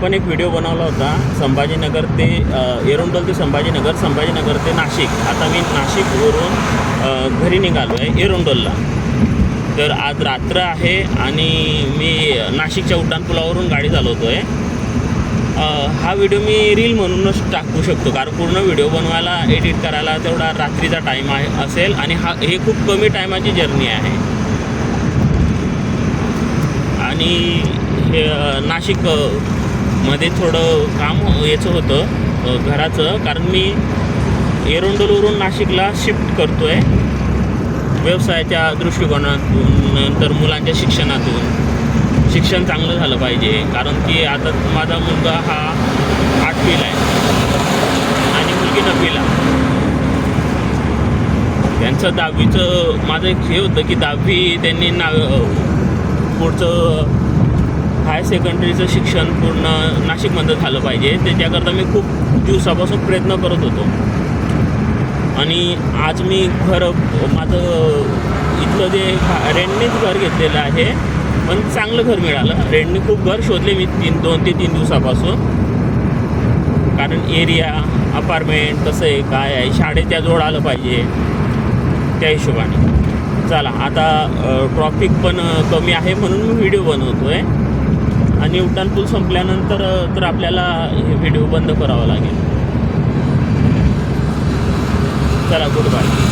आपण एक व्हिडिओ बनवला होता संभाजीनगर ते एरंडोल ते संभाजीनगर, संभाजीनगर ते नाशिक. आता मी नाशिकवरून घरी निघालो आहे एरंडोलला. तर आज रात्र आहे आणि मी नाशिकच्या उड्डाणपुलावरून गाडी चालवतो आहे. हा व्हिडिओ मी रील म्हणूनच टाकू शकतो, कारण पूर्ण व्हिडिओ बनवायला एडिट करायला तेवढा रात्रीचा टाईम असेल आणि हे खूप कमी टायमाची जर्नी आहे. आणि हे नाशिकमध्ये थोडं काम याचं होतं घराचं, कारण मी एरंडोलवरून नाशिकला शिफ्ट करतो आहे व्यवसायाच्या दृष्टिकोनातून, नंतर मुलांच्या शिक्षणातून. शिक्षण चांगलं झालं पाहिजे, कारण की आता माझा मुलगा हा 8वीला आहे आणि मुलगी 9वीला. त्यांचं 10वीचं माझं एक हे होतं की 10वी त्यांनी पुढचं हायर सेकंडरीचं शिक्षण पूर्ण नाशिकमध्ये झालं पाहिजे. त्याच्याकरता मी खूप दिवसापासून प्रयत्न करत होतो. आणि आज मी माझं इथलं जे रेंटनेच घर घेतलेलं आहे, पण चांगलं घर मिळालं. रेंटने खूप घर शोधले मी 2 ते 3 दिवसापासून, कारण एरिया अपार्टमेंट कसं आहे काय आहे, शाळेच्या जवळ आलं पाहिजे त्या हिशोबाने. चला आता ट्रॉफिक पण कमी आहे म्हणून मी व्हिडिओ बनवतो आहे. आणि उड्डाणपूल संपल्यानंतर तर आपल्याला हे व्हिडिओ बंद करावा लागेल. चला, गुड बाय.